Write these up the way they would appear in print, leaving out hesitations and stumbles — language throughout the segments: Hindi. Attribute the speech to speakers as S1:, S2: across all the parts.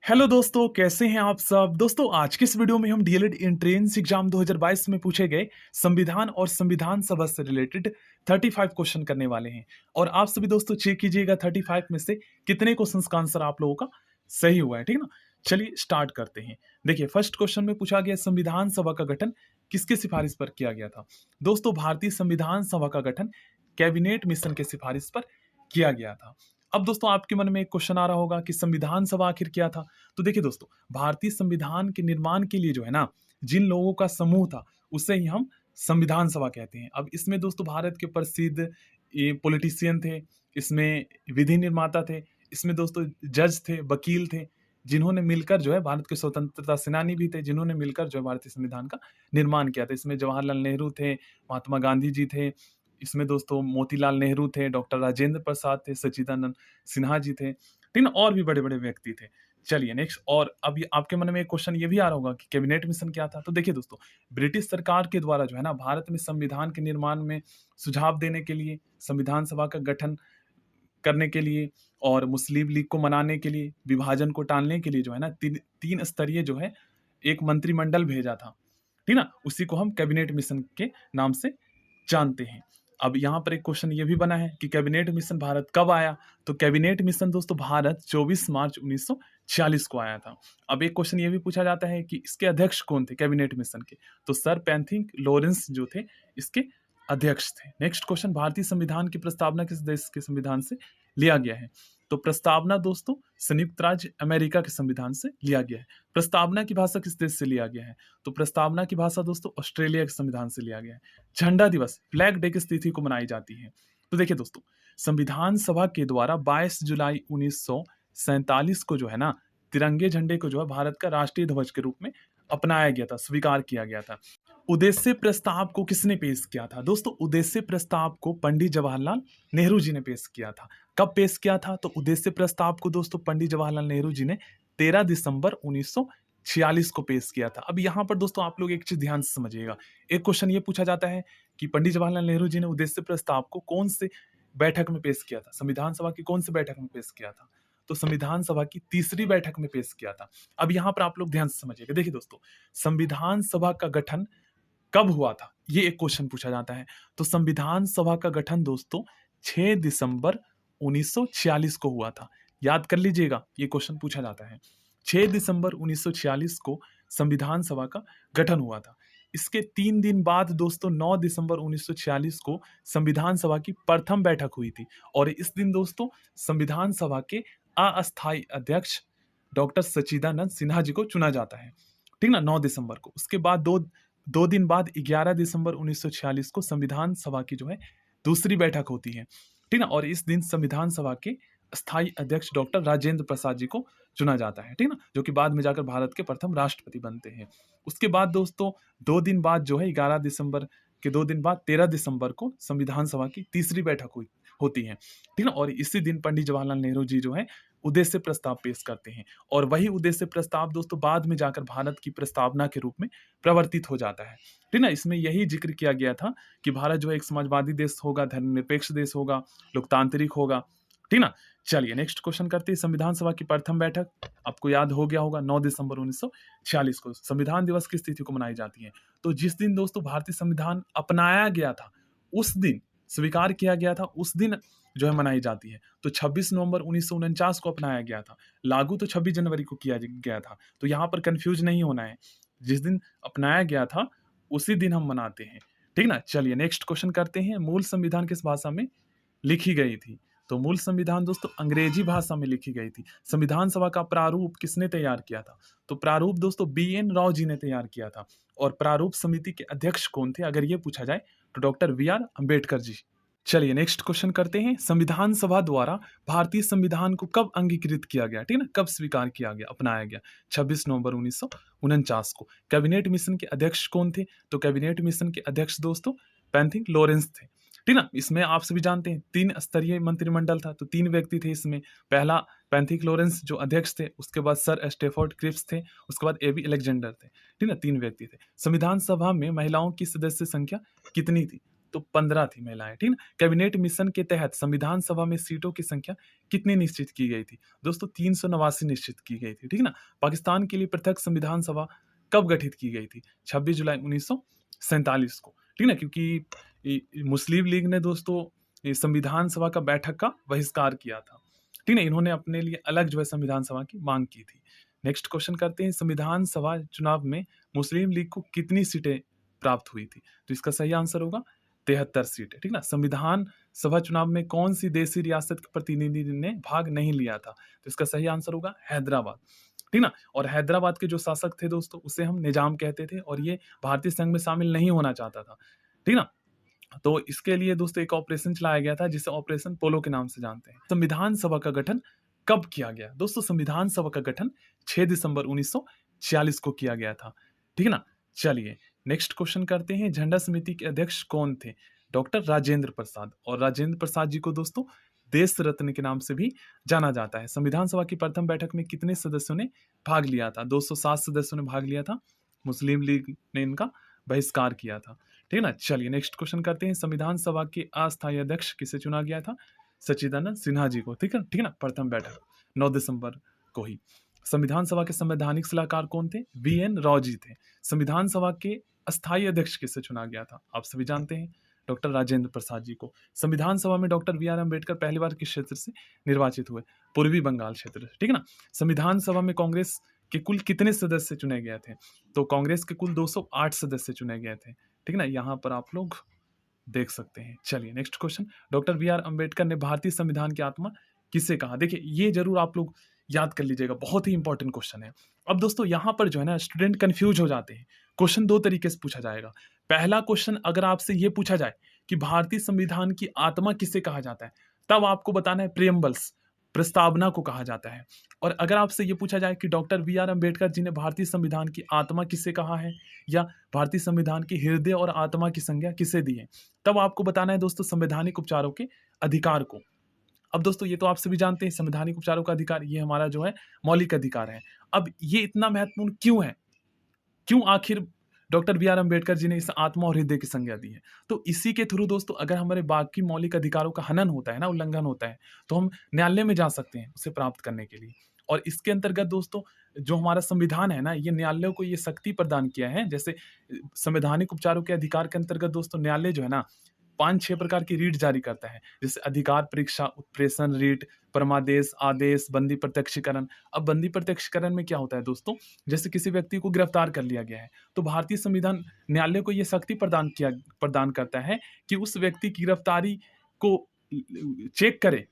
S1: हेलो दोस्तों, कैसे हैं आप सब। दोस्तों, आज के इस वीडियो में हम डीएलएड एंट्रेंस एग्जाम 2022 में पूछे गए संविधान और संविधान सभा से रिलेटेड 35 क्वेश्चन करने वाले हैं। और आप सभी दोस्तों चेक कीजिएगा 35 में से कितने क्वेश्चंस का आंसर आप लोगों का सही हुआ है। ठीक है ना। चलिए स्टार्ट करते हैं। देखिए, फर्स्ट क्वेश्चन में पूछा गया संविधान सभा का गठन किसके सिफारिश पर किया गया था। दोस्तों, भारतीय संविधान सभा का गठन कैबिनेट मिशन के सिफारिश पर किया गया था। अब दोस्तों, आपके मन में एक क्वेश्चन आ रहा होगा कि संविधान सभा आखिर क्या था। तो देखिए दोस्तों, भारतीय संविधान के निर्माण के लिए जो है ना, जिन लोगों का समूह था उसे ही हम संविधान सभा कहते हैं। अब इसमें दोस्तों भारत के प्रसिद्ध ये पॉलिटिशियन थे, इसमें विधि निर्माता थे, इसमें दोस्तों जज थे, वकील थे, जिन्होंने मिलकर जो है भारत के स्वतंत्रता सेनानी भी थे, जिन्होंने मिलकर जो है भारतीय संविधान का निर्माण किया था। इसमें जवाहरलाल नेहरू थे, महात्मा गांधी जी थे, इसमें दोस्तों मोतीलाल नेहरू थे, डॉक्टर राजेंद्र प्रसाद थे, सच्चिदानंद सिन्हा जी थे, ठीक ना, और भी बड़े बड़े व्यक्ति थे। चलिए नेक्स्ट। और अब आपके मन में एक क्वेश्चन ये भी आ रहा होगा कि कैबिनेट मिशन क्या था। तो देखिए दोस्तों, ब्रिटिश सरकार के द्वारा जो है ना, भारत में संविधान के निर्माण में सुझाव देने के लिए, संविधान सभा का गठन करने के लिए और मुस्लिम लीग को मनाने के लिए, विभाजन को टालने के लिए जो है ना, तीन स्तरीय जो है एक मंत्रिमंडल भेजा था। ठीक ना, उसी को हम कैबिनेट मिशन के नाम से जानते हैं। अब यहाँ पर एक क्वेश्चन ये भी बना है कि कैबिनेट मिशन भारत कब आया। तो कैबिनेट मिशन दोस्तों भारत 24 मार्च 1946 को आया था। अब एक क्वेश्चन ये भी पूछा जाता है कि इसके अध्यक्ष कौन थे कैबिनेट मिशन के। तो सर पैंथिक लॉरेंस जो थे इसके अध्यक्ष थे। नेक्स्ट क्वेश्चन, भारतीय संविधान की प्रस्तावना किस देश के संविधान से लिया गया है। तो प्रस्तावना दोस्तों संयुक्त राज्य अमेरिका के संविधान से लिया गया है। प्रस्तावना की भाषा किस देश से लिया गया है। तो प्रस्तावना की भाषा दोस्तों ऑस्ट्रेलिया के संविधान से लिया गया है। झंडा दिवस फ्लैग डे किस तिथि को मनाई जाती है। तो देखिए दोस्तों, संविधान सभा के द्वारा 22 जुलाई 1947 को जो है ना, तिरंगे झंडे को जो है भारत का राष्ट्रीय ध्वज के रूप में अपनाया गया था, स्वीकार किया गया था। उद्देश्य प्रस्ताव को किसने पेश किया था। दोस्तों, उद्देश्य प्रस्ताव को पंडित जवाहरलाल नेहरू जी ने पेश किया था। कब पेश किया था। तो उद्देश्य प्रस्ताव को दोस्तों पंडित जवाहरलाल नेहरू जी ने 13 दिसंबर 1946 को पेश किया था। अब यहाँ पर दोस्तों आप लोग एक चीज ध्यान से समझिएगा। एक क्वेश्चन ये पूछा जाता है कि पंडित जवाहरलाल नेहरू जी ने उद्देश्य प्रस्ताव को कौन से बैठक में पेश किया था, संविधान सभा की कौन सी बैठक में पेश किया था। तो संविधान सभा की तीसरी बैठक में पेश किया था। अब यहाँ पर आप लोग ध्यान से समझिएगा। देखिए दोस्तों, संविधान सभा का गठन कब हुआ था, ये एक क्वेश्चन पूछा जाता है। तो संविधान सभा का गठन दोस्तों 6 दिसंबर 1946 को हुआ था। याद कर लीजिएगा, ये क्वेश्चन पूछा जाता है। 6 दिसंबर 1946 को संविधान सभा का गठन हुआ था। इसके 3 दिन बाद दोस्तों 9 दिसंबर 1946 को संविधान सभा की प्रथम बैठक हुई थी। और इस दिन दोस्तों संविधान सभा के अस्थायी अध्यक्ष डॉक्टर सच्चिदानंद सिन्हा जी को चुना जाता है। ठीक ना, 9 दिसंबर को। उसके बाद दो दिन बाद 11 दिसंबर 1946 को संविधान सभा की जो है दूसरी बैठक होती है। ठीक ना, और इस दिन संविधान सभा के स्थायी अध्यक्ष डॉक्टर राजेंद्र प्रसाद जी को चुना जाता है। ठीक ना, जो कि बाद में जाकर भारत के प्रथम राष्ट्रपति बनते हैं। उसके बाद दोस्तों 2 दिन बाद जो है 11 दिसंबर के 2 दिन बाद 13 दिसंबर को संविधान सभा की तीसरी बैठक होती है। ठीक ना, और इसी दिन पंडित जवाहरलाल नेहरू जी जो है उद्देश्य प्रस्ताव पेश करते हैं। और वही उद्देश्य प्रस्ताव दोस्तों बाद में जाकर भारत की प्रस्तावना के रूप में प्रवर्तित हो जाता है। ठीक ना, इसमें यही जिक्र किया गया था कि भारत जो है एक समाजवादी देश होगा, धर्मनिरपेक्ष देश होगा, लोकतांत्रिक होगा। ठीक ना। चलिए नेक्स्ट क्वेश्चन करते हैं। संविधान सभा की प्रथम बैठक आपको याद हो गया होगा 9 दिसंबर 1946 को। संविधान दिवस किस तिथि को मनाई जाती है। तो जिस दिन दोस्तों भारतीय संविधान अपनाया गया था, उस दिन स्वीकार किया गया था, उस दिन जो है मनाई जाती है। तो 26 नवंबर 1949 को अपनाया गया था, लागू तो 26 जनवरी को किया गया था। तो यहाँ पर कंफ्यूज नहीं होना है, जिस दिन अपनाया गया था उसी दिन हम मनाते हैं। ठीक ना। चलिए नेक्स्ट क्वेश्चन करते हैं। मूल संविधान किस भाषा में लिखी गई थी। तो मूल संविधान दोस्तों अंग्रेजी भाषा में लिखी गई थी। संविधान सभा का प्रारूप किसने तैयार किया था। तो प्रारूप दोस्तों BN राव जी ने तैयार किया था। और प्रारूप समिति के अध्यक्ष कौन थे अगर ये पूछा जाए तो डॉक्टर VR अम्बेडकर जी। चलिए नेक्स्ट क्वेश्चन करते हैं। संविधान सभा द्वारा भारतीय संविधान को कब अंगीकृत किया गया, ठीक ना, कब स्वीकार किया गया, अपनाया गया। 26 नवंबर 1949 को। कैबिनेट मिशन के अध्यक्ष कौन थे। तो कैबिनेट मिशन के अध्यक्ष दोस्तों पैंथिक लॉरेंस थे। ठीक ना, इसमें आप सभी जानते हैं 3 स्तरीय मंत्रिमंडल था, तो 3 व्यक्ति थे इसमें। पहला पैंथिक लॉरेंस जो अध्यक्ष थे, उसके बाद सर स्टेफोर्ड क्रिप्स थे, उसके बाद AB अलेक्जेंडर थे। ठीक ना, 3 व्यक्ति थे। संविधान सभा में महिलाओं की सदस्य संख्या कितनी थी। तो 15 थी महिलाएं, ठीक ना। कैबिनेट मिशन के तहत संविधान सभा में सीटों की संख्या कितनी निश्चित की गई थी? दोस्तों 389 निश्चित की गई थी, ठीक ना। पाकिस्तान के लिए पृथक संविधान सभा कब गठित की गई थी? 26 जुलाई 1947 को, ठीक ना, क्योंकि मुस्लिम लीग ने दोस्तों संविधान सभा का बैठक का बहिष्कार किया था, ठीक ना। इन्होंने अपने लिए अलग जो है संविधान सभा की मांग की थी। नेक्स्ट क्वेश्चन करते हैं, संविधान सभा चुनाव में मुस्लिम लीग को कितनी सीटें प्राप्त हुई थी? तो इसका सही आंसर होगा 73 सीटें, ठीक ना। संविधान सभा चुनाव में कौन सी देशी रियासत के प्रतिनिधि ने भाग नहीं लिया था? तो इसका सही आंसर होगा हैदराबाद, ठीक ना। और हैदराबाद के जो शासक थे दोस्तों, उसे हम निजाम कहते थे और ये भारतीय संघ में शामिल नहीं होना चाहता था, ठीक ना। तो इसके लिए दोस्तों एक ऑपरेशन चलाया गया था जिसे ऑपरेशन पोलो के नाम से जानते हैं। संविधान सभा का गठन कब किया गया? दोस्तों संविधान सभा का गठन 6 दिसंबर 1946 को किया गया था, ठीक है ना। चलिए नेक्स्ट क्वेश्चन करते हैं, झंडा समिति के अध्यक्ष कौन थे? डॉक्टर राजेंद्र प्रसाद। और राजेंद्र प्रसाद जी को दोस्तों देश रत्न के नाम से भी जाना जाता है। संविधान सभा की प्रथम बैठक में कितने सदस्यों ने भाग लिया था? 207 सदस्यों ने भाग लिया था। मुस्लिम लीग ने इनका बहिष्कार किया था, ठीक है ना। चलिए नेक्स्ट क्वेश्चन करते हैं, संविधान सभा के अस्थायी अध्यक्ष किसे चुना गया था? सच्चिदानंद सिन्हा जी को, ठीक है ना। प्रथम बैठक 9 दिसंबर को ही। संविधान सभा के संवैधानिक सलाहकार कौन थे? VN राव जी थे। संविधान सभा के अस्थायी अध्यक्ष किसे चुना गया था? आप सभी जानते हैं, डॉक्टर राजेंद्र प्रसाद जी को। संविधान सभा में डॉक्टर BR अम्बेडकर पहली बार किस क्षेत्र से निर्वाचित हुए? पूर्वी बंगाल क्षेत्र से, ठीक है ना। संविधान सभा में कांग्रेस के कुल कितने सदस्य चुने गए थे? तो कांग्रेस के कुल 208 सदस्य चुने गए थे, ठीक है ना। यहाँ पर आप लोग देख सकते हैं। चलिए next question, doctor BR Ambedkar ने भारतीय संविधान की आत्मा किसे कहा? देखिए ये जरूर आप लोग याद कर लीजिएगा, बहुत ही इंपॉर्टेंट क्वेश्चन है। अब दोस्तों यहाँ पर जो है ना स्टूडेंट कंफ्यूज हो जाते हैं। क्वेश्चन दो तरीके से पूछा जाएगा। पहला क्वेश्चन अगर आपसे ये पूछा जाए कि भारतीय संविधान की आत्मा किसे कहा जाता है, तब आपको बताना है प्रियम्बल्स, प्रस्तावना को कहा जाता है। और अगर आपसे ये पूछा जाए कि डॉक्टर BR अम्बेडकर जी ने भारतीय संविधान की आत्मा किसे कहा है, या भारतीय संविधान की हृदय और आत्मा की संज्ञा किसे दी है, तब आपको बताना है दोस्तों संवैधानिक उपचारों के अधिकार को। अब दोस्तों ये तो आप सभी जानते हैं, संवैधानिक उपचारों का अधिकार ये हमारा जो है मौलिक अधिकार है। अब ये इतना महत्वपूर्ण क्यों है? क्यों आखिर डॉक्टर BR अम्बेडकर जी ने इस आत्मा और हृदय की संज्ञा दी है? तो इसी के थ्रू दोस्तों अगर हमारे बाकी मौलिक अधिकारों का हनन होता है ना, उल्लंघन होता है, तो हम न्यायालय में जा सकते हैं उसे प्राप्त करने के लिए। और इसके अंतर्गत दोस्तों जो हमारा संविधान है ना, ये न्यायालयों को ये शक्ति प्रदान किया है। जैसे संवैधानिक उपचारों के अधिकार के अंतर्गत दोस्तों न्यायालय जो है ना 5-6 प्रकार की रीट जारी करता है, जैसे अधिकार परीक्षा, उत्प्रेषण रीट, परमादेश, आदेश, बंदी प्रत्यक्षीकरण। अब बंदी प्रत्यक्षीकरण में क्या होता है दोस्तों, जैसे किसी व्यक्ति को गिरफ्तार कर लिया गया है, तो भारतीय संविधान न्यायालय को यह शक्ति प्रदान करता है कि उस व्यक्ति की गिरफ्तारी को चेक करे,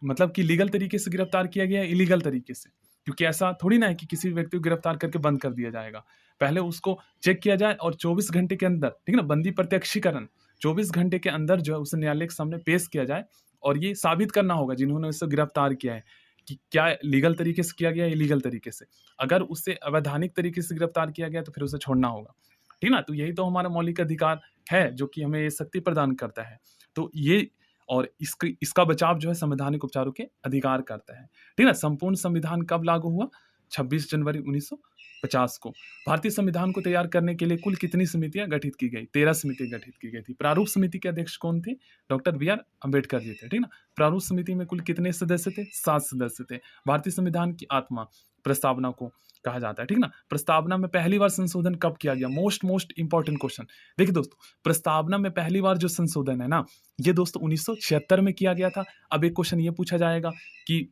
S1: मतलब कि लीगल तरीके से गिरफ्तार किया गया है, इलीगल तरीके से। क्योंकि ऐसा थोड़ी ना है कि किसी व्यक्ति को गिरफ्तार करके बंद कर दिया जाएगा, पहले उसको चेक किया जाए और 24 घंटे के अंदर, ठीक है ना, बंदी प्रत्यक्षीकरण 24 घंटे के अंदर जो है उसे न्यायालय के सामने पेश किया जाए और ये साबित करना होगा जिन्होंने उसे गिरफ्तार किया है कि क्या लीगल तरीके से किया गया है, इलीगल तरीके से। अगर उससे अवैधानिक तरीके से गिरफ्तार किया गया तो फिर उसे छोड़ना होगा, ठीक ना। तो यही तो हमारा मौलिक अधिकार है जो कि हमें ये शक्ति प्रदान करता है। तो ये और इसका बचाव जो है संवैधानिक उपचारों के अधिकार करता है, ठीक है। संपूर्ण संविधान कब लागू हुआ? 26 जनवरी 1950 को। भारतीय संविधान को तैयार करने के लिए कुल कितनी समितियां गठित की गई? 13 समितियां गठित की गई थी। प्रारूप समिति के अध्यक्ष कौन थे? डॉक्टर BR अम्बेडकर जी थे, ठीक ना। प्रारूप समिति में कुल कितने सदस्य थे? 7 सदस्य थे। भारतीय संविधान की आत्मा प्रस्तावना को कहा जाता है, ठीक ना। प्रस्तावना में पहली बार संशोधन कब किया गया? Most important question. देखिए दोस्तों, प्रस्तावना में पहली बार जो संशोधन है ना, ये दोस्तों 1976 में किया गया था। अब एक क्वेश्चन ये पूछा जाएगा कि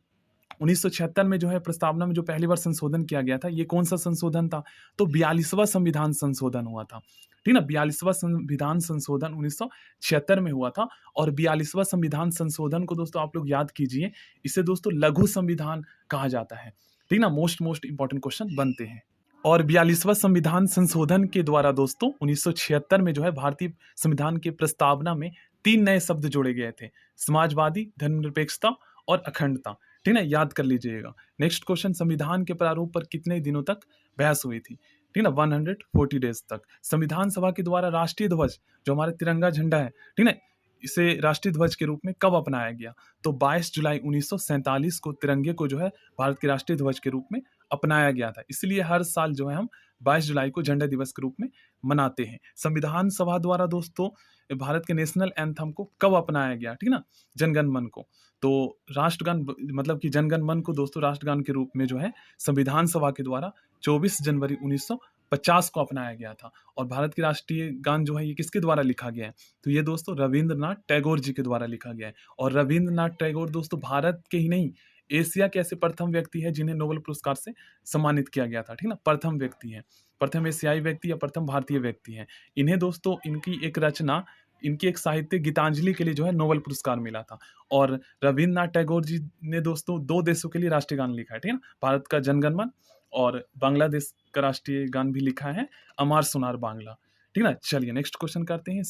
S1: 1976 में जो है प्रस्तावना में जो पहली बार संशोधन किया गया था, ये कौन सा संशोधन था? तो 42वां संविधान संशोधन हुआ था, ठीक ना। 42वां संविधान संशोधन 1976 में हुआ था। और 42वां संविधान संशोधन को दोस्तों आप लोग याद कीजिए, इसे दोस्तों लघु संविधान कहा जाता है, ठीक ना। मोस्ट इंपॉर्टेंट क्वेश्चन बनते हैं। और 42वां संविधान संशोधन के द्वारा दोस्तों 1976 में जो है भारतीय संविधान की प्रस्तावना में 3 नए शब्द जोड़े गए थे, समाजवादी, धर्मनिरपेक्षता और अखंडता, ठीक है, याद कर लीजिएगा। नेक्स्ट क्वेश्चन, संविधान के प्रारूप पर कितने दिनों तक बहस हुई थी? ठीक ना, 140 डेज तक। संविधान सभा के द्वारा राष्ट्रीय ध्वज जो हमारा तिरंगा झंडा है, ठीक है, इसे राष्ट्रीय ध्वज के रूप में कब अपनाया गया? तो 22 जुलाई 1947 को तिरंगे को जो है भारत के राष्ट्रीय ध्वज के रूप में अपनाया गया था। इसलिए हर साल जो है हम 22 जुलाई को झंडा दिवस के रूप में मनाते हैं। संविधान सभा द्वारा दोस्तों भारत के नेशनल एंथम को कब अपनाया गया, ठीक है ना, जनगण मन को। तो राष्ट्रगान मतलब कि जनगण मन को दोस्तों राष्ट्रगान के रूप में जो है संविधान सभा के द्वारा 24 जनवरी 1950 को अपनाया गया था। और भारत की राष्ट्रीय गान जो है ये किसके द्वारा लिखा गया है, तो ये दोस्तों रविंद्रनाथ टैगोर जी के द्वारा लिखा गया है। और रविंद्रनाथ टैगोर दोस्तों भारत के ही नहीं, एशिया के ऐसे प्रथम व्यक्ति है जिन्हें नोबेल पुरस्कार से सम्मानित किया गया था, ठीक ना, प्रथम व्यक्ति है, प्रथम एशियाई व्यक्ति या प्रथम भारतीय व्यक्ति है। इन्हें दोस्तों इनकी एक रचना, इनकी एक साहित्य गीतांजलि के लिए जो है नोबेल पुरस्कार मिला था। और रविंद्रनाथ टैगोर जी ने दोस्तों 2 देशों के लिए राष्ट्रीय गान लिखा है, ठीक है ना, भारत का जनगण मन और बांग्लादेश का राष्ट्रीय गान भी लिखा है, अमार सोनार बांग्ला, ठीक है ना। चलिए नेक्स्ट क्वेश्चन करते हैं।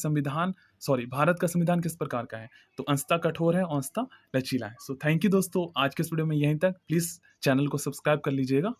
S1: भारत का संविधान किस प्रकार का है, तो अंशतः कठोर है और अंशतः लचीला है। सो थैंक यू दोस्तों, आज के इस वीडियो में यहीं तक। प्लीज चैनल को सब्सक्राइब कर लीजिएगा।